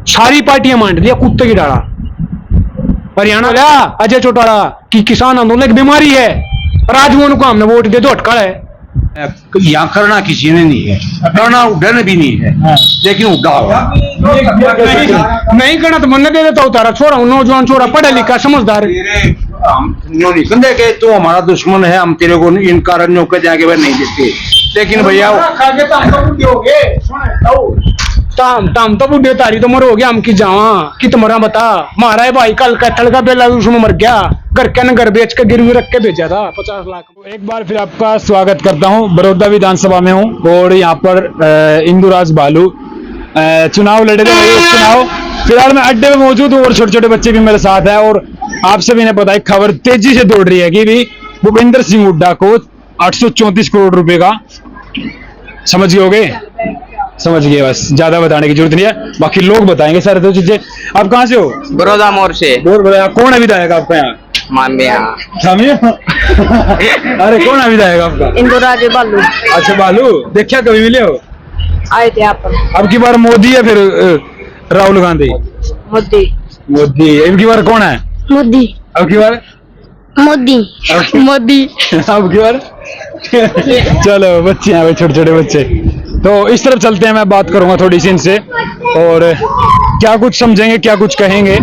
सारी पार्टियां मान दिया कुत्ते की डाला। हरियाणा अजय चौटाला की किसान आंदोलन एक बीमारी है, राजभवन को हमने वोट दे दो अटकल है। यहाँ करना किसी ने नहीं है, करना उड़न भी नहीं है, लेकिन उड़ा हुआ नहीं करना तो मन दे देता उतारा छोरा, नौजवान छोरा पढ़ा लिखा समझदार। हम नहीं समझे कि तू हमारा दुश्मन है, हम तेरे को इन कारणों के जाके वह नहीं देते, लेकिन भैया ताम तो बुढ़े तारी तो मर हो गया, हम की जावा कि तुम्हारा बता मारा है भाई, कल कैथल का बेला उसमें मर गया, घर के न घर बेच के गिरवी रख के भेजा था 50 लाख। एक बार फिर आपका स्वागत करता हूं, बड़ौदा विधानसभा में हूं और यहाँ पर इंदुराज बालू चुनाव लड़े थे। चुनाव फिलहाल मैं अड्डे में मौजूद हूँ और छोटे छोटे बच्चे भी मेरे साथ हैं और आप सभी ने पता है खबर तेजी से दौड़ रही है कि भी भूपेंद्र सिंह हुड्डा को 834 करोड़ रुपए का, समझ गए होगे, समझ गए, बस ज्यादा बताने की जरूरत नहीं है, बाकी लोग बताएंगे सारे तो चीजें। आप कहाँ से हो? बड़ौदा मोड़ से। कौन है विधायक आपका यहाँ? अरे कौन है विधायक आपका? इंदुराज बालू। अच्छा बालू, देखा कभी मिले हो? आए थे आप। अब की बार मोदी है फिर राहुल गांधी? मोदी। मोदी। इनकी बार कौन है? मोदी। अब की बार मोदी। मोदी। अब की बार चलो बच्चे हैं, छोटे छोटे बच्चे, तो इस तरफ चलते हैं। मैं बात करूंगा थोड़ी सी इनसे और क्या कुछ समझेंगे क्या कुछ कहेंगे,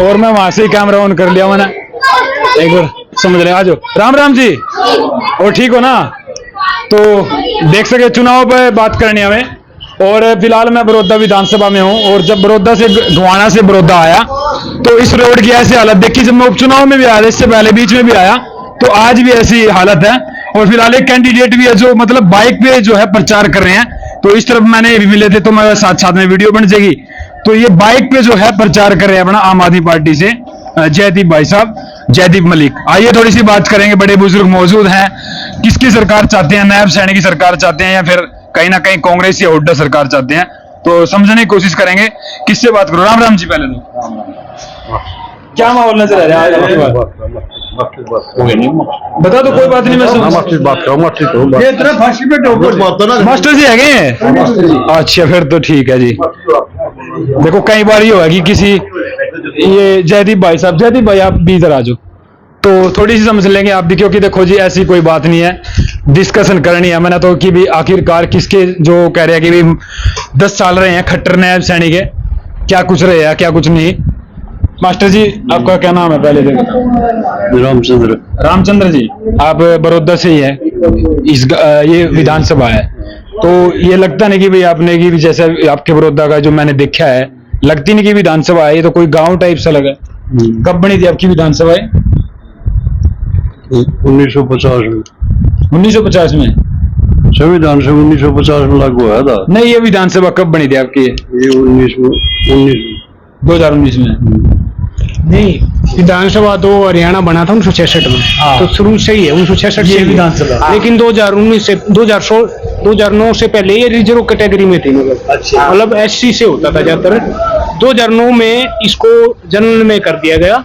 और मैं वहां से ही कैमरा ऑन कर लिया मैंने, एक बार समझ लें। आज राम राम जी, और ठीक हो ना? तो देख सके चुनाव पे बात करनी हमें, और फिलहाल मैं बड़ौदा विधानसभा में हूं और जब बड़ौदा से गोवाना से बड़ौदा आया तो इस रोड की ऐसी हालत देखी, जब मैं उपचुनाव में भी आया, इससे पहले बीच में भी आया, तो आज भी ऐसी हालत है। और फिलहाल एक कैंडिडेट भी है जो मतलब बाइक पे जो है प्रचार कर रहे हैं, तो इस तरफ मैंने भी मिले थे तो मैं साथ साथ में वीडियो बन जाएगी। तो ये बाइक पे जो है प्रचार कर रहे हैं अपना आम आदमी पार्टी से जयदीप भाई साहब, जयदीप मलिक। आइए थोड़ी सी बात करेंगे, बड़े बुजुर्ग मौजूद हैं। किसकी सरकार चाहते हैं? नायब सैनी की सरकार चाहते हैं या फिर कहीं ना कहीं कांग्रेस या हुड्डा सरकार चाहते हैं? तो समझने की कोशिश करेंगे। किससे बात करो? राम राम जी। पहले तो क्या माहौल नजर आ रहा है? बता दो, कोई बात नहीं, मैं मास्टर जी है। अच्छा फिर तो ठीक है जी। देखो कई बार ये हुआ कि किसी ये जयदीप भाई साहब, जयदीप भाई आप भी इधर आ जाओ तो थोड़ी सी समझ लेंगे आप भी, क्योंकि देखो जी ऐसी कोई बात नहीं है, डिस्कशन करनी है मैंने तो कि भी आखिरकार किसके जो कह रहे हैं कि भी 10 साल रहे हैं खट्टर नायब सैनी के, क्या कुछ रहे हैं क्या कुछ नहीं। मास्टर जी आपका क्या नाम है? पहले देखो। रामचंद्र। रामचंद्र जी, आप बड़ौदा से ही है, इस ये विधानसभा है, तो ये लगता नहीं कि भाई आपने की जैसे आपके बड़ौदा का जो मैंने देखा है, लगती नहीं कि विधानसभा है, ये तो कोई गांव टाइप सा लगा। कब बनी थी आपकी विधानसभा? 1950 में। 1950 में संविधान से 1950 में लागू हुआ था। नहीं, ये विधानसभा कब बनी थी आपकी? ये 2019 में। नहीं, विधानसभा तो हरियाणा बना था 1966 में। हाँ। तो शुरू से ही है 1966 से विधानसभा, लेकिन 2019 से 2009 से पहले ये रिजर्व कैटेगरी में थी, मतलब SC से होता था ज्यादातर। 2009 में इसको जनरल में कर दिया गया,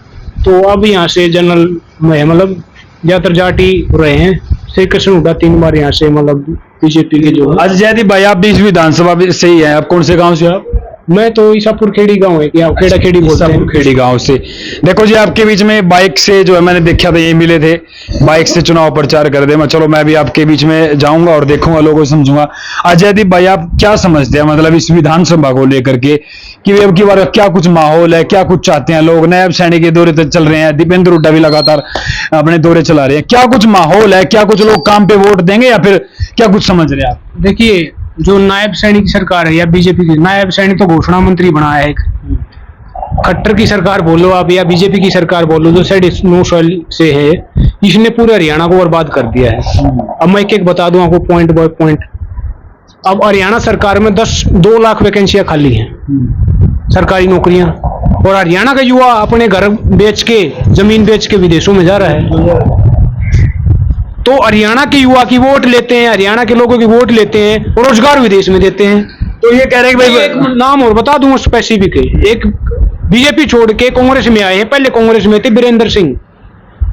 तो अब यहाँ से जनरल में मतलब ज्यादातर जाटी रहे हैं। श्री कृष्ण हुड्डा 3 बार यहाँ से मतलब बीजेपी के जो। आज जयदीप भाई आप भी इस विधानसभा से ही हैं, आप कौन से गांव से? आप? मैं तो ईसापुर खेड़ी गांव है, क्या खेड़ा खेड़ी बोलते हैं। खेड़ी गांव से। देखो जी आपके बीच में बाइक से जो है मैंने देखा था, ये मिले थे बाइक से चुनाव प्रचार कर दे। मैं चलो मैं भी आपके बीच में जाऊंगा और देखूंगा, लोगों को समझूंगा। अजयदीप भाई आप क्या समझते हैं मतलब इस विधानसभा को लेकर के कि अब की बार क्या कुछ माहौल है, क्या कुछ चाहते हैं लोग? नायब सैनी के दौरे तक चल रहे हैं, दीपेंद्र हुड्डा भी लगातार अपने दौरे चला रहे हैं, क्या कुछ माहौल है? क्या कुछ लोग काम पे वोट देंगे या फिर क्या कुछ समझ रहे हैं आप? देखिए जो नायब सैनी की सरकार है या बीजेपी की, नायब सैनी तो घोषणा मंत्री बना है एक, खट्टर की सरकार बोलो आप या बीजेपी की सरकार बोलो जो 9 साल से है, इसने पूरे हरियाणा को बर्बाद कर दिया है। अब मैं एक एक बता दूं आपको पॉइंट बाय पॉइंट। अब हरियाणा सरकार में 2 लाख वैकेंसियां खाली हैं, सरकारी नौकरियां, और हरियाणा का युवा अपने घर बेच के, जमीन बेच के विदेशों में जा रहा है। तो हरियाणा के युवा की वोट लेते हैं, हरियाणा के लोगों की वोट लेते हैं और रोजगार विदेश में देते हैं। तो ये कह रहे हैं कि भाई एक नाम और बता दूं स्पेसिफिक है, एक बीजेपी छोड़ के कांग्रेस में आए हैं, पहले कांग्रेस में थे बीरेंद्र सिंह,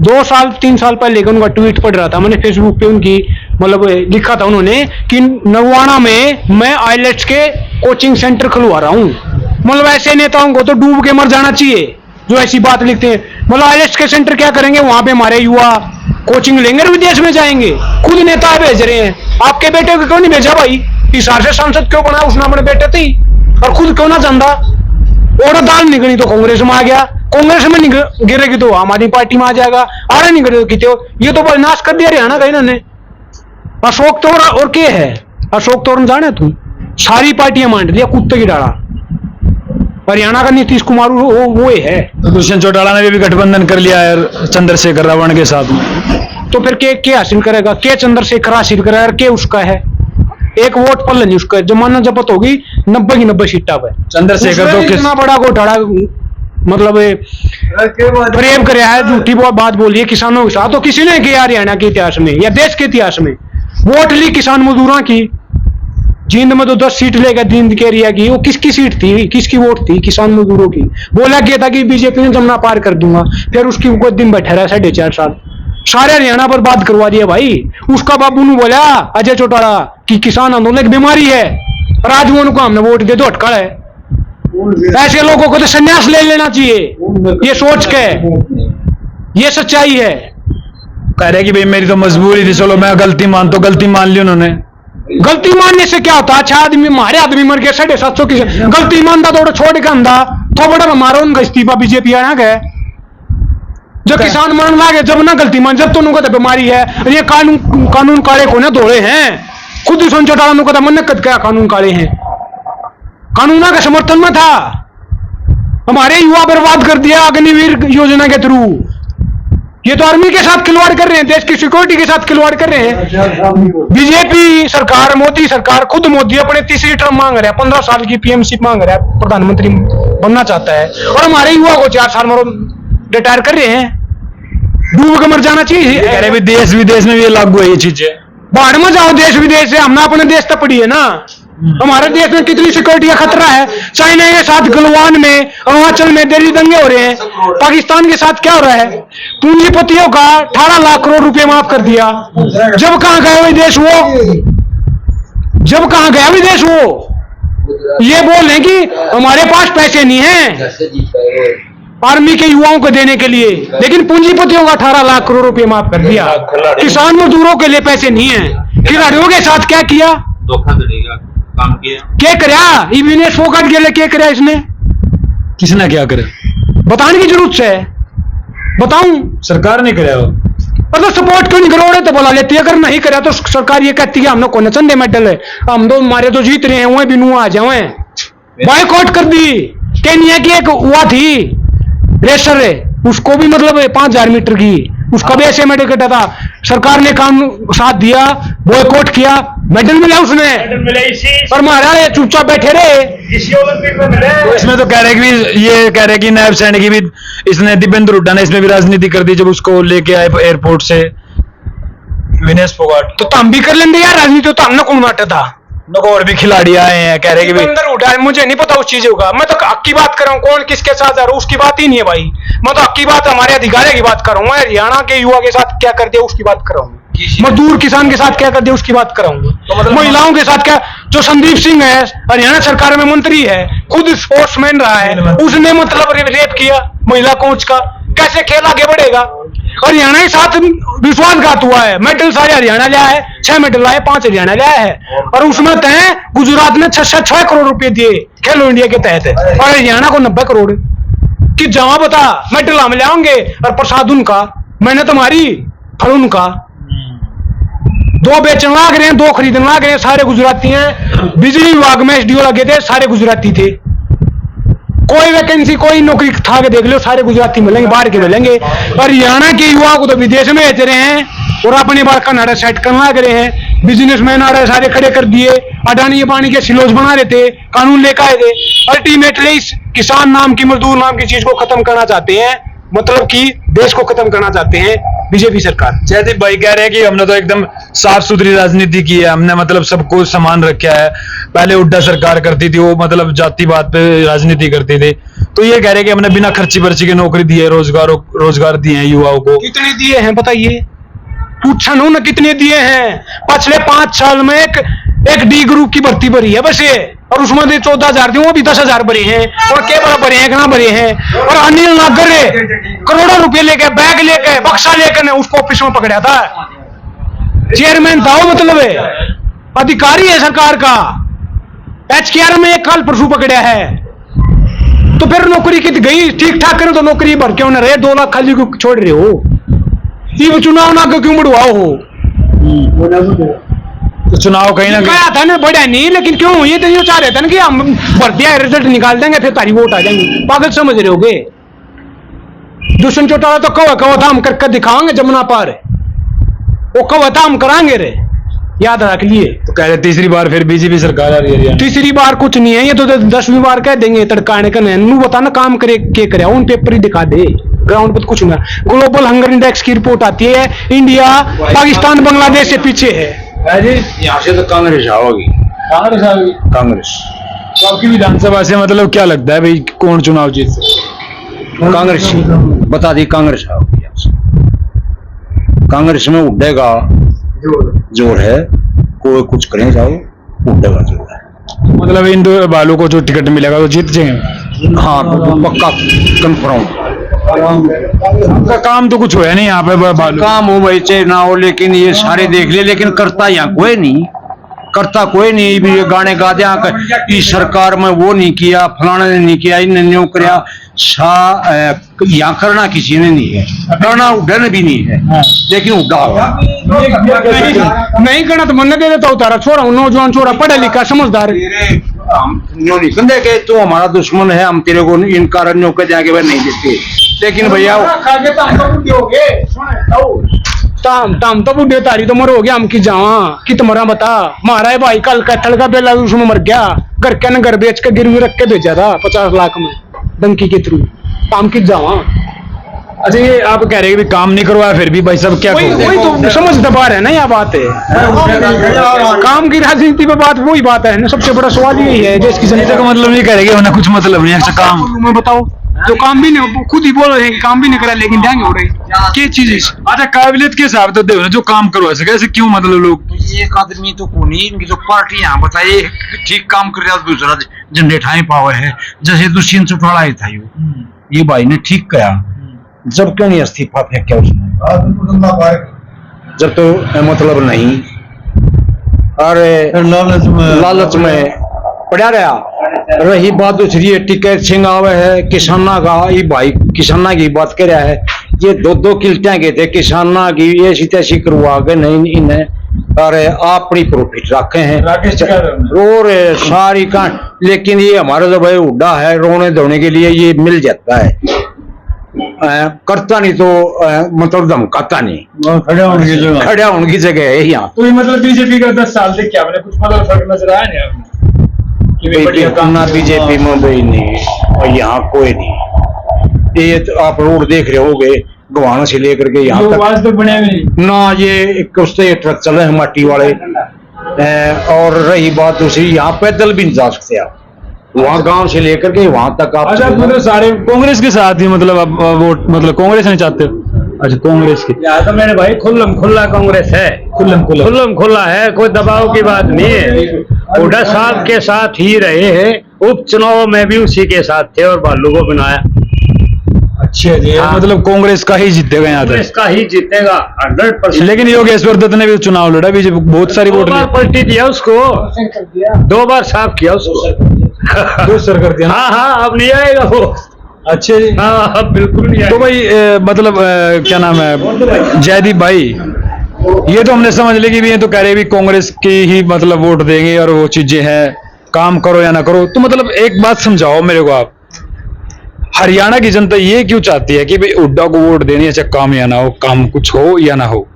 2 साल 3 साल पहले उनका ट्वीट पढ़ रहा था मैंने फेसबुक पे, उनकी मतलब लिखा था उन्होंने कि नगवाना में मैं आईलेट्स के कोचिंग सेंटर खुलवा रहा हूँ। मतलब ऐसे नेताओं को तो डूब के मर जाना चाहिए जो ऐसी बात लिखते हैं। मतलब आईएलटीएस के सेंटर क्या करेंगे, वहां पे हमारे युवा कोचिंग लेंगे और विदेश में जाएंगे। खुद नेता भेज रहे हैं, आपके बेटे को क्यों नहीं भेजा भाई? हिसार से सांसद क्यों बना? उसने अपने बेटे थी और खुद क्यों ना जानता? और दाल निकली तो कांग्रेस में आ गया, कांग्रेस में गिरेगी तो आम आदमी पार्टी में आ जाएगा, आरे नहीं गिरे तो ये तो नाश कर दिया हरियाणा का इन्होंने। अशोक तोर और के है? अशोक तोर जाने तुम, सारी पार्टियां मान दिया कुत्ते की डाला। हरियाणा का नीतीश कुमार वो है। तो दुष्यंत चौटाला ने भी गठबंधन कर लिया है चंद्रशेखर रावण के साथ में। तो फिर के हासिल करेगा? के चंद्रशेखर हासिल करेगा और के उसका है? एक वोट पल नहीं उसका, जमाना जब्त होगी 90 की 90 सीटा पे। चंद्रशेखर तो कितना बड़ा घोटाला मतलब प्रेम कर है, झूठी बात बोली है किसानों के साथ। तो किसी ने किया हरियाणा के इतिहास में या देश के इतिहास में? वोट ली किसान मजदूरों की। जींद में तो 10 सीट लेगा जींद के एरिया की, वो किसकी सीट थी, किसकी वोट थी? किसान मजदूरों की। बोला गया था कि बीजेपी ने जमुना पार कर दूंगा, फिर उसकी कोई दिन बैठा रहा 4.5 साल, सारे हरियाणा पर बात करवा दिया भाई। उसका बाबू ने बोला अजय चौटाला कि किसान आंदोलन एक बीमारी है और आज वो उनको हमने वोट दे दो अटकड़ है। ऐसे लोगों को तो संन्यास ले लेना चाहिए, ये सोच के। ये सच्चाई है। कह रहे कि भाई मेरी तो मजबूरी थी, चलो मैं गलती मान ली उन्होंने। गलती मानने से क्या होता? अच्छा आदमी, हमारे आदमी मर गए 750 की, गलती मानता तो छोड़ के अंधा तो बड़ा मारो उनका इस्तीफा बीजेपी आना गए। जब किसान मरने लगे जब ना गलती मान, जब तो उनको तो बीमारी है। ये कानून काले को ना दौड़े हैं, खुद ही सुन चौटाला को मन क्या कानून काले हैं। कानून का समर्थन में था, हमारे युवा बर्बाद कर दिया अग्निवीर योजना के थ्रू। ये तो आर्मी के साथ खिलवाड़ कर रहे हैं, देश की सिक्योरिटी के साथ खिलवाड़ कर रहे हैं। बीजेपी सरकार, मोदी सरकार, खुद मोदी अपने तीसरी टर्म मांग रहा है, 15 साल की पीएमशिप मांग रहा है, प्रधानमंत्री बनना चाहता है। और हमारे युवा को 4 साल में रिटायर कर रहे हैं। डूब के मर जाना चाहिए। कह रहे देश विदेश में भी लागू है ये चीजें। बाहर में जाओ देश विदेश से, हमने अपने देश तक पड़ी है ना। हमारे देश में कितनी सिक्योरिटी का खतरा है। चाइना के साथ गलवान में, अरुणाचल में दिल्ली दंगे हो रहे हैं। पाकिस्तान के साथ क्या हो रहा है? पूंजीपतियों का 18 लाख करोड़ रुपए माफ कर दिया। जब कहां गया विदेश वो, ये बोल रहे कि हमारे पास पैसे नहीं है आर्मी के युवाओं को देने के लिए, लेकिन पूंजीपतियों का 18 लाख करोड़ रुपए माफ कर दिया। किसान मजदूरों के लिए पैसे नहीं है। खिलाड़ियों के साथ क्या किया? धोखाधड़ी का काम किया। क्या कराया? इविनेस फोकट के लिए क्या कराया इसने? किसने क्या करे बताने की जरूरत है। बताऊं? सरकार ने कराया। मतलब सपोर्ट क्यों नहीं करोड़े तो बोला लेती है, अगर नहीं करा तो सरकार ये कहती है हमने कौन चंदे मेडल है, हम तो हमारे तो जीत रहे हैं, वह भी नु आ जाए। बॉयकॉट कर दी। केन्या की एक हुआ थी रेसर है, उसको भी मतलब 5000 मीटर की, उसका भी ऐसे मेडल कटा था। सरकार ने काम साथ दिया, बॉयकॉट किया, मेडल मिला उसने। और महाराज चुपचाप बैठे रहे। तो इसमें तो कह रहे कि ये कह रहे कि नायब सैनिक की भी इसने दिपेंद्र हुड्डा ने इसमें भी राजनीति कर दी जब उसको लेके आए एयरपोर्ट से विनेश फोगाट। तो हम भी कर लेंगे यार राजनीति, तो हमने कौन बांटा था? और भी खिलाड़ी आए हैं, कह रहे कि अंदर उठा, मुझे नहीं पता उस चीजों का। मैं तो हक की बात कर रहा हूँ, कौन किसके साथ आ रहा हूँ उसकी बात ही नहीं है भाई। मैं तो हक की बात, हमारे अधिकारियों की बात कर रहा हूँ। मैं हरियाणा के युवा के साथ क्या कर दिया उसकी बात कर रहा हूँ। मजदूर किसान के साथ क्या कर दिया उसकी बात कर रहा हूँ। महिलाओं के साथ क्या, जो संदीप सिंह है हरियाणा सरकार में मंत्री है, खुद स्पोर्ट्समैन रहा है, उसने मतलब रेप किया महिला कोच का, कैसे खेल आगे बढ़ेगा? हरियाणा के साथ विश्वासघात हुआ है। मेडल सारे हरियाणा लिया है, 6 मेडल लाए, 5 हरियाणा लाया है। और उसमें तय गुजरात ने 6 करोड़ रुपए दिए खेलो इंडिया के तहत, और हरियाणा को 90 करोड़ कि जमा बता। मेडल हम ले आएंगे और प्रसाद उनका, मैंने तुम्हारी फल उनका। 2 बेचने लाग रहे हैं, 2 खरीदने लाग रहे हैं, सारे गुजराती हैं। बिजली विभाग में एसडीओ लगे थे, सारे गुजराती थे। कोई वैकेंसी, कोई नौकरी था के देख लो, सारे गुजराती मिलेंगे, बाहर के मिलेंगे। हरियाणा के युवा को तो विदेश में भेज रहे हैं और अपने बार का नारा सेट करने लग रहे हैं। बिजनेसमैन आ रहे सारे खड़े कर दिए, अडानी पानी के सिलोज बना रहे थे, कानून लेकर आए थे। अल्टीमेटली इस किसान नाम की, मजदूर नाम की चीज को खत्म करना चाहते हैं, मतलब कि देश को खत्म करना चाहते हैं बीजेपी सरकार। जयदीप भाई कह रहे हैं कि हमने तो एकदम साफ सुथरी राजनीति की है, हमने मतलब सबको समान रखा है। पहले हुड्डा सरकार करती थी, वो मतलब जातिवाद पे राजनीति करते थे। तो ये कह रहे हैं कि हमने बिना खर्ची पर्ची के नौकरी दी है, रोजगार दिए हैं युवाओं को। कितने दिए हैं बताइए? पूछा ना कितने दिए हैं? पिछले 5 साल में एक डी ग्रुप की भर्ती भरी है बस ये, और उसमें 14,000 थी, वो भी 10,000 भरे हैं, और केवल भरे हैं कितना भरे हैं। और अनिल नागर करोड़ों रुपए लेके बैग लेके बक्सा लेकर ने उसको ऑफिस में पकड़ा था। चेयरमैन था वो, मतलब है अधिकारी है सरकार का। HKR में एक काल परसों पकड़ा है, तो फिर नौकरी की गई ठीक ठाक करो तो नौकरी भर के उन्हें रहे 2 लाख खाली क्यों छोड़ रहे हो? ये चुनाव ना क्यों बढ़वाओ हो? तो चुनाव कहीं ना कहा था ना बढ़िया नहीं, लेकिन क्यों ये तो ये चाह रहे थे ना कि हम भर दिया रिजल्ट निकाल देंगे फिर तारी वोट आ जाएंगे। पागल समझ रहे होगे? दुष्मन चौटाला तो कहो था हम करके दिखाएंगे जमुना पार, वो कहो था हम कराएंगे रे, याद रख लिए। तो कह रहे तीसरी बार फिर बीजेपी सरकार आ रही है हरियाणा। तीसरी बार कुछ नहीं है, ये तो 10वीं बार कह देंगे तड़काने का। नू बता ना काम करे के करे, उन पेपर ही दिखा दे, ग्राउंड पर कुछ नहीं। ग्लोबल हंगर इंडेक्स की रिपोर्ट आती है, इंडिया पाकिस्तान बांग्लादेश से पीछे है। यहाँ से तो कांग्रेस आओगी। कांग्रेस आ गई। कांग्रेस तो आपकी विधानसभा से मतलब क्या लगता है भाई कौन चुनाव जीत सकता? कांग्रेस बता दी, कांग्रेस आओगी यहाँ से। कांग्रेस में उड़ेगा जोर है, कोई कुछ करें जाओ उड़ेगा जोर है। मतलब इन दो बालों को जो टिकट मिलेगा वो जीत जाएंगे। हाँ पक्का कंफर्म। उनका काम तो कुछ होया नहीं यहाँ पे बालू। काम हो भाई चाहे ना हो, लेकिन ये सारे देख ले, लेकिन करता यहाँ कोई नहीं, करता कोई नहीं। भी ये गाने गा दिया इस सरकार में वो नहीं किया, फलाने ने नहीं किया, इनने न्यों कराया। यहाँ करना किसी ने नहीं है, करना उड़न भी नहीं है, लेकिन उड़ा होगा। नहीं करना तो मन दे देता उतारा छोड़ा, नौजवान छोड़ा पढ़ा लिखा समझदार। हम नहीं समझे कि तू हमारा दुश्मन है, हम तेरे को इन कारणों के जाके वह नहीं देते। लेकिन भैया ताम तो बुढ़े तारी तो मर हो गया, हम की जावा कि तुम्हारा बता मारा है भाई, कल कटल का बेला उसमें मर गया, घर के न घर बेच के गिरवी रख के भेजा था 50 लाख में डंकी के थ्रू, काम की जावा। अच्छा ये आप कह रहे हैं कि काम नहीं करवाया फिर भी भाई सब क्या वही तो समझ दबा है ना, यह बात है काम की राजनीति पे बात वही बात है ना। सबसे बड़ा सवाल यही है देश की जनता का मतलब नहीं करेंगे उन्हें कुछ मतलब नहीं अच्छा काम मैं बताओ, जो काम भी नहीं खुद ही बोल रहे हैं काम भी नहीं करा, लेकिन जाएंगे हो रही क्या चीज है। अच्छा काबिलियत के हिसाब तो देखो ना जो काम करवा सके, ऐसे क्यों मतलब लोग एक आदमी तो को नहीं, इनकी जो पार्टी यहाँ बताइए ठीक काम कर रहा है, दूसरा झंडे ठाए पावे है। जैसे दुष्यंत चौटाला ही था ये भाई ने ठीक कहा, जब क्यों नहीं इस्तीफा फेंका उसने, जब तो मतलब नहीं, अरे लालच में पड़ा रहा। रही बात दूसरी टिकट छिंगावे है किसाना का, ये भाई किसाना की बात कर रहा है, ये 2-2 किल्टियां गए थे किसाना की, ऐसी तैसी करवा के नहीं इन्हें, अरे अपनी प्रॉफिट रखे हैं और सारी का। लेकिन ये हमारा जो भाई उड्डा है रोने धोने के लिए ये मिल जाता है, करता नहीं तो मतलब धमकाता नहीं, खड़ा होने की जगह है यहाँ। तो ये मतलब बीजेपी का 10 साल से क्या मैंने कुछ मतलब फर्क नजर आया नहीं आपने? ना बीजेपी में भी नहीं और यहाँ कोई नहीं। ये तो आप रोड देख रहे होगे गवाना से लेकर के यहाँ तक बने ना, ये उससे ट्रक चल रहे हैं माटी वाले। और रही बात दूसरी, यहाँ पैदल भी नहीं जा सकते आप, वहाँ गांव से लेकर के वहां तक आप। अच्छा मतलब सारे कांग्रेस के साथ ही मतलब अब वोट मतलब कांग्रेस नहीं चाहते? अच्छा कांग्रेस की यहाँ तो मेरे भाई खुल्लम खुल्ला कांग्रेस है, खुल्लम खुल्ला है, कोई दबाव की बात नहीं है। हुड्डा साहब के साथ ही रहे हैं, उपचुनाव में भी उसी के साथ थे और भालू को बनाया। अच्छा जी मतलब कांग्रेस का ही जीतेगा यहाँ कांग्रेस का ही जीतेगा 100%। लेकिन योगेश्वर दत्त ने भी चुनाव लड़ा, बीजेपी बहुत सारी वोट पलटी दिया उसको, 2 बार साफ किया उसको, दो सर कर दिया। हाँ अब नहीं आएगा वो। अच्छा जी हाँ अब बिल्कुल नहीं आएगा। तो भाई मतलब क्या नाम है जयदीप भाई, ये तो हमने समझ ली कि भी ये तो कह रहे भी कांग्रेस की ही मतलब वोट देंगे और वो चीजें हैं, काम करो या ना करो। तो मतलब एक बात समझाओ मेरे को आप, हरियाणा की जनता ये क्यों चाहती है कि भाई हुड्डा को वोट देनी है, चाहे काम या ना हो, काम कुछ हो या ना हो?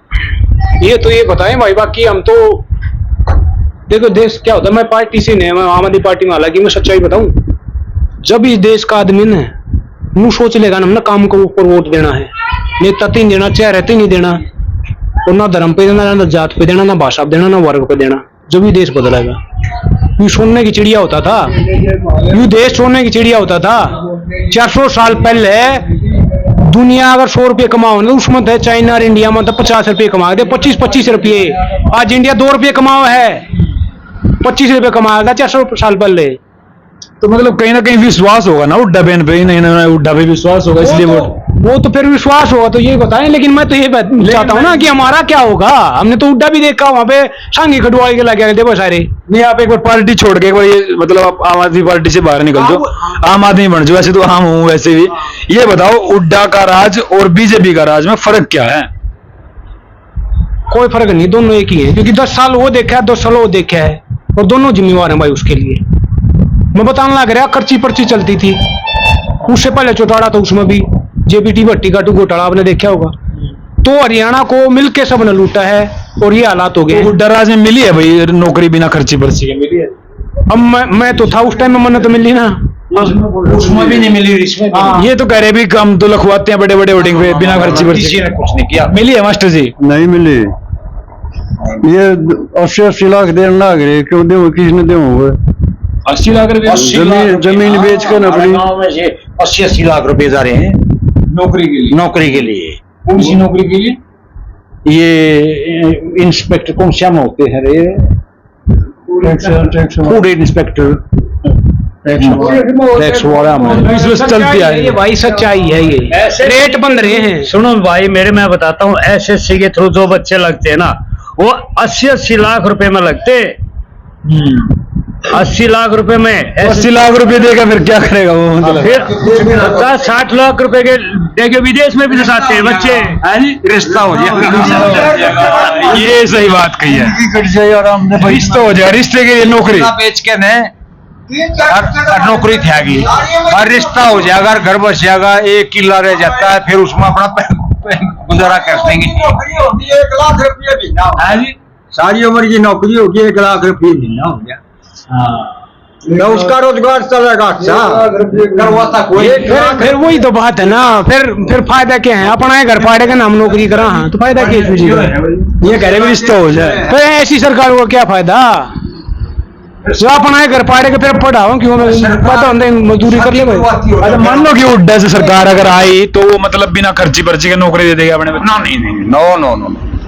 ये तो ये बताएं भाई, बाकी हम तो देखो देश क्या होता है, मैं पार्टी से नहीं, मैं आम आदमी पार्टी में, हालांकि मैं सच्चाई बताऊं, जब इस देश का आदमी ने मुंह सोच लेगा ना काम को ऊपर वोट देना है, नेता तीन देना, चेहरे तीन नहीं देना, और ना धर्म पे देना, ना जात पे देना, ना भाषा पे देना, ना वर्ग पे देना, जब भी देश बदलेगा। यू सोने की चिड़िया होता था, यू देश सोने की चिड़िया होता था। 400 साल पहले दुनिया अगर 100 रुपये कमाओ ना, उसमें थे चाइना और इंडिया में तो 50 रुपये कमा दे, 25-25 रुपये। आज इंडिया 2 रुपये कमाओ है, ₹25 कमाया था 400 साल पहले। तो मतलब कहीं ना कहीं विश्वास होगा ना उड्डा बहन पे, नहीं ना उड्डा पे विश्वास होगा इसलिए वोट। वो तो फिर विश्वास होगा तो ये बताएं, लेकिन मैं तो ये चाहता हूँ ना कि हमारा क्या होगा। हमने तो उड्डा भी देखा वहाँ पे सांगी खटवाई के लगे थे वो सारे। नहीं आप एक बार पार्टी छोड़ के एक बार ये मतलब आप आम आदमी पार्टी से बाहर निकल जाओ, आम आदमी बन जाओ। वैसे तो आम हूँ वैसे भी। ये बताओ उड्डा का राज और बीजेपी का राज में फर्क क्या है? कोई फर्क नहीं, दोनों एक ही है, क्योंकि 10 साल वो देखा है 2 साल वो देखा है, और दोनों जिम्मेवार हैं भाई उसके लिए। मैं बताने लग रहा, खर्ची पर्ची चलती थी, उससे पहले चौटाला था, उसमें भी जेपीटी भट्टी का घोटाला आपने देखा होगा। तो हरियाणा को मिलके सब ने लूटा है और ये हालात हो गए। उड्डा राज में मिली है भाई नौकरी बिना खर्ची पर्ची के? मिली है। अब मैं तो था उस टाइम में, मैंने तो मिली ना, उसमें भी नहीं मिली, इसमें भी नहीं। ये तो कह रहे भी हम तो लिखवाते हैं बड़े बड़े होर्डिंग पे बिना खर्ची पर्ची किसी ने कुछ नहीं किया। मिली है मास्टर जी? नहीं मिली। ये 80 लाख देने लग रहे, क्यों दे किसने दे? 80 लाख रुपए जमीन बेच कर अपनी 80 लाख रुपए जा रहे हैं नौकरी के लिए। नौकरी के लिए। कौन सी नौकरी के लिए? ये इंस्पेक्टर कौन से होते हैं रे? फूड इंस्पेक्टर, टैक्स वाला में बिजनेस चलती ये है भाई सच्चाई है, ये रेट बन रहे हैं। सुनो भाई मेरे, मैं बताता हूँ, एसएससी के थ्रू जो बच्चे लगते हैं ना, वो 80-80 लाख रुपए में लगते। 80 लाख रुपए में 80 लाख रुपए देगा फिर क्या करेगा वो? मतलब फिर 50-60 लाख रुपए के देके विदेश में भी फंसाते हैं बच्चे। रिश्ता हो जाएगा। ये सही बात कही है, रिश्ता हो जाए, रिश्ते के लिए नौकरी बेच के ने नौकरी त्यागी और रिश्ता हो जाएगा, घर बस जाएगा, 1 किला रह जाता है, फिर उसमें अपना गुजारा कर देंगे। 1 लाख रुपये महीना, सारी उम्र की नौकरी होगी, 1 लाख रुपये महीना हो गया। तो उसका रोजगार चलेगा अच्छा, करवाता कोई। फिर वही तो बात है ना, फिर फायदा क्या है? अपना ही घर पाड़े का नाम नौकरी करा, हाँ तो फायदा क्या है? ये कह रहे भी रिश्ता हो जाए। फिर ऐसी सरकार को क्या फायदा? जो अपना ही घर पाड़े के फिर पढ़ाओ क्यों? पता होता है मजदूरी कर ले भाई। अच्छा मान लो कि उड्डा से सरकार अगर आई तो वो मतलब बिना खर्ची पर्ची के नौकरी दे देगी अपने बच्चे? नहीं, नो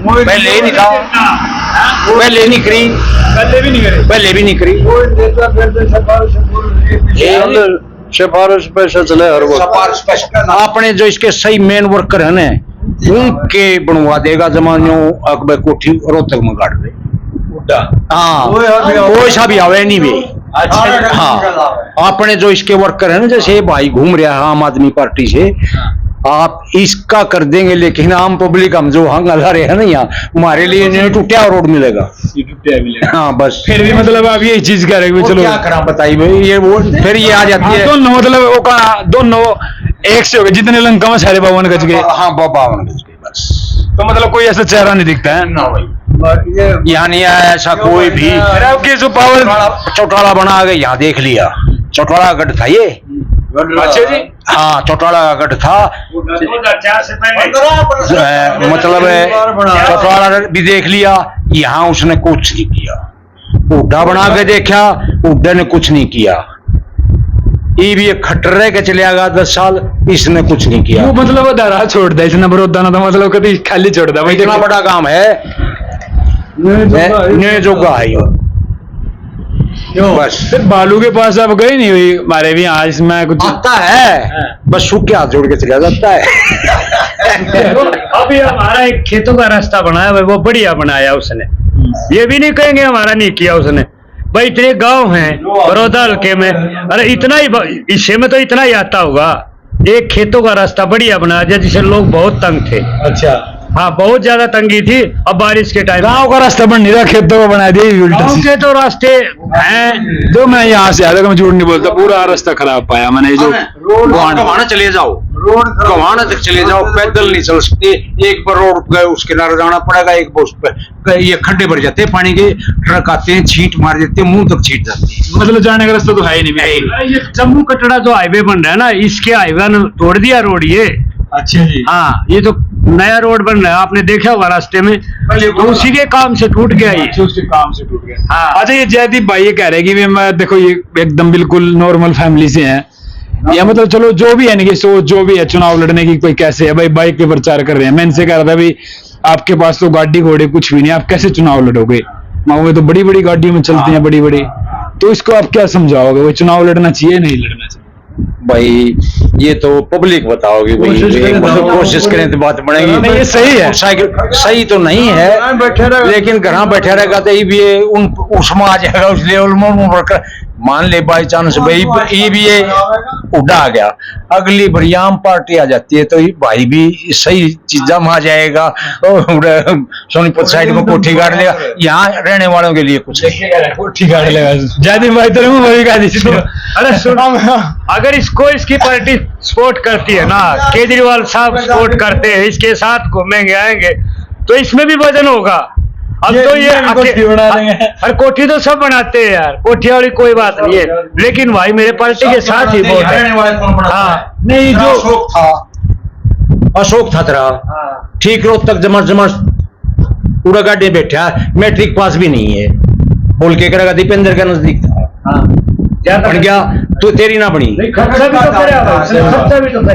पहले ही नहीं था, पहले नहीं करी, पहले भी नहीं करी। सिफारिश पैसा चले हर वक्त। आपने जो इसके सही मेन वर्कर है ना, उनके बनवा देगा जमानों अकबर कोठी रोहतक में काट दे। हाँ कोई सा भी आवे नहीं भी। अच्छा हाँ, आपने जो इसके वर्कर है ना, जैसे ये भाई घूम रहा है आम आदमी पार्टी से, आप इसका कर देंगे, लेकिन आम पब्लिक हम जो हंगा रहे हैं ना यहाँ, हमारे लिए नहीं टूटा रोड मिलेगा। हाँ बस फिर भी मतलब आप यही चीज कह रहे हैं, चलो क्या करा बताइए भाई, ये वो फिर ये आ जाती है। दोनों मतलब वो कहा दोनों एक से हो गए, जितने लंका में सारे 52 गज गए। हाँ 52 गज गए बस। तो मतलब कोई ऐसा चेहरा नहीं दिखता है ना भाई, यहाँ नहीं आया ऐसा कोई भी। आपके जो पावर चौटाला बना के यहाँ देख लिया, चौटाला गढ़ था ये। अच्छा जी, हाँ चौटाला का गढ़ था, 2004 से पहले मतलब चौटाला भी देख लिया, यहाँ उसने कुछ नहीं किया। उड्डा बना के देखा, उड्डा ने कुछ नहीं किया। ये भी एक खट्टर रह के चले आएगा 10 साल, इसने कुछ नहीं किया। वो मतलब दरा छोड़ दे, इसने बरोदा ना था, मतलब कभी खाली छोड़ दे भाई। इतना बड़ा काम है, जोगा है बस। फिर बालू के पास आप गए नहीं हुई? हमारे भी आज में कुछ आता है, बस सूख के हाथ जोड़ के चला जाता है। अभी हमारा एक खेतों का रास्ता बनाया है, वो बढ़िया बनाया उसने। ये भी नहीं कहेंगे हमारा नहीं किया उसने भाई। इतने गांव हैं बड़ौदा हल्के में, अरे इतना ही हिस्से में तो इतना ही आता होगा। एक खेतों का रास्ता बढ़िया बनाया जिससे लोग बहुत तंग थे। अच्छा हाँ बहुत ज्यादा तंगी थी। अब बारिश के टाइम गाँव का रास्ता बन नहीं रहा, खेतों का बना दिया उल्टा। गाँव के तो रास्ते हैं, जो मैं यहाँ से आया था, मैं झूठ नहीं बोलता, पूरा रास्ता खराब पाया मैंने। जो कमाना चले जाओ, कमाना तक चले जाओ, पैदल नहीं चल सकते। एक बार रोड गए उसके किनारे जाना पड़ेगा, एक बार ये खड्डे भर जाते हैं पानी के, ट्रक आते हैं छींट मार देते हैं, मुंह तक छींट जाते हैं। मतलब जाने का रास्ता तो है ही नहीं। ये जम्मू कटरा जो हाईवे बन रहा है ना, इसके हाईवे ने तोड़ दिया रोड ये। अच्छा जी, हाँ ये तो नया रोड बन रहा है, आपने देखा होगा रास्ते में, तो उसी के काम से टूट गया ये। उसके काम से टूट गया। हाँ। अच्छा ये जयदीप भाई ये कह रहे हैं कि मैं देखो ये एकदम बिल्कुल नॉर्मल फैमिली से हैं, या मतलब चलो जो भी है ना, सोच जो भी है चुनाव लड़ने की कोई कैसे है भाई, बाइक पे प्रचार कर रहे हैं। मैं इनसे कह रहा था भाई आपके पास तो गाड़ी घोड़े कुछ भी नहीं, आप कैसे चुनाव लड़ोगे? माओ में तो बड़ी बड़ी गाड़ियों में चलते हैं, बड़ी बड़ी। तो इसको आप क्या समझाओगे, वो चुनाव लड़ना चाहिए नहीं लड़ना चाहिए? भाई ये तो पब्लिक बताओगी भाई, कोशिश करें तो बात बनेगी। नहीं, ये सही है। सही तो नहीं है, लेकिन घर बैठा रहेगा तो ये भी उसमें आ जाएगा, उस लेवल में मान ले बाई चांस भाई ये भी ये उड़ा आ गया, अगली बड़ी आम पार्टी आ जाती है तो ये भाई भी सही चीजा में आ जाएगा और सोनीपत साइड में कोठी गाड़ लेगा। यहाँ रहने वालों के लिए कुछ कोठी गाड़ लेगा ज्यादा भाई तो वही कहा दी। अरे सुन, अगर इसको इसकी पार्टी सपोर्ट करती है ना, केजरीवाल साहब सपोर्ट करते हैं, इसके साथ घूमेंगे आएंगे, तो इसमें भी वजन होगा। अब तो ये हर कोठी तो सब बनाते हैं यार, कोठी वाली कोई बात नहीं है, लेकिन भाई मेरे पार्टी के साथ ही वोट है। हाँ नहीं, जो अशोक था तेरा ठीक रोज तक जमा पूरा गाड़ी बैठा, मैट्रिक पास भी नहीं है, बोल के करेगा दीपेंद्र का नजदीक था, बन गया तो तेरी ना बनी।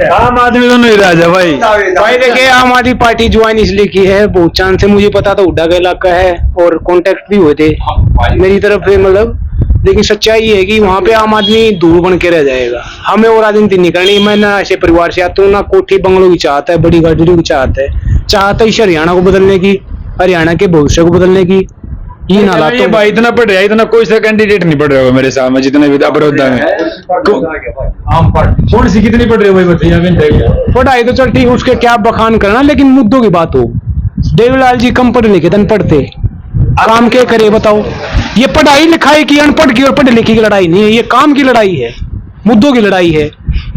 आम आदमी तो नहीं राजा भाई। भाई देखिए, आम आदमी पार्टी ज्वाइन इसलिए की है, बहुत चांस है, मुझे पता था उड्डा का इलाका है और कांटेक्ट भी हुए थे मेरी तरफ से, मतलब, लेकिन सच्चाई ये है कि वहाँ पे आम आदमी दूर बन के रह जाएगा। हमें और राजनीति नहीं करनी। मैं ना ऐसे परिवार से आता हूँ, ना कोठी बंगलों की चाहता है, बड़ी गाड़ियों की चाहता है इस हरियाणा को बदलने की, हरियाणा के भविष्य को बदलने की। ये ना ये भाई इतना पढ़ रहा है, इतना कोई सा कैंडिडेट नहीं पढ़ रहा होगा मेरे सामने जितने भी बड़ौदा में। कौन सी कितनी पढ़ रहे हो भाई बताइए? पढ़ाई तो चल ठीक, उसके क्या बखान करना, लेकिन मुद्दों की बात हो। देवीलाल जी कम पढ़े लिखे तन पढ़ते, काम क्या करे बताओ? ये पढ़ाई लिखाई की, अनपढ़ की और पढ़े लिखे की लड़ाई नहीं है, ये काम की लड़ाई है, मुद्दों की लड़ाई है।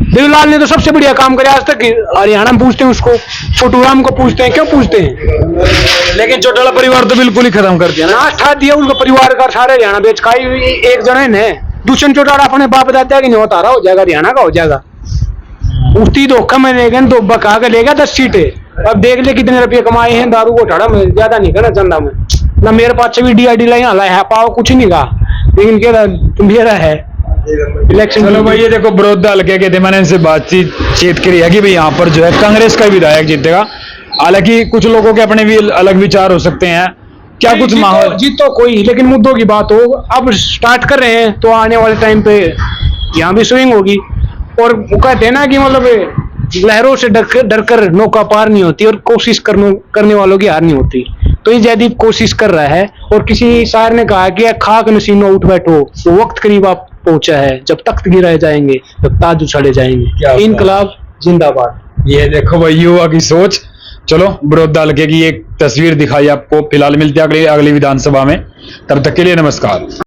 देवीलाल ने तो सबसे बढ़िया काम करे आज तक। हरियाणा में पूछते हैं उसको, छोटू राम को पूछते हैं, क्यों पूछते हैं? लेकिन चौटाला परिवार तो बिल्कुल ही खत्म कर दिया ना। नाश ठा दिया उनका परिवार का, सारे हरियाणा बेच खाई। एक जने ने दुष्यंत चौटाला अपने बाप दादा की नहीं होता रहा, हो जाएगा हरियाणा का, हो जाएगा। उठती धोखा में ले गए तो बका के ले गया 10 सीटें। अब देख ले कितने रुपये कमाए हैं दारू को ठाड़ा में, ज्यादा नहीं करना चंदा में ना। मेरे पास भी DID लाई हाला है, पाओ कुछ नहीं कहा, लेकिन क्या मेरा है इलेक्शन। चलो भाई, ये देखो बड़ौदा हल्के के थे, मैंने इनसे बातचीत करी है कि भाई यहाँ पर जो है कांग्रेस का विधायक जीतेगा। हालांकि कुछ लोगों के अपने भी अलग विचार हो सकते हैं, क्या कुछ माहौल जीतो कोई, लेकिन मुद्दों की बात हो। अब स्टार्ट कर रहे हैं तो आने वाले टाइम पे यहाँ भी स्विंग होगी। और वो कहते हैं ना कि मतलब लहरों से डरकर नौका पार नहीं होती, और कोशिश करने वालों की हार नहीं होती। तो ये जयदीप कोशिश कर रहा है, और किसी शायर ने कहा कि खाक नसीनों उठ बैठो, वो वक्त करीब आप पहुंचा है जब तख्त गिराए जाएंगे, जब ताज उछाले जाएंगे। इनकलाब जिंदाबाद। ये देखो भाई युवा की सोच। चलो बड़ौदा हल्के की एक तस्वीर दिखाई आपको। फिलहाल मिलते हैं अगली विधानसभा में, तब तक के लिए नमस्कार।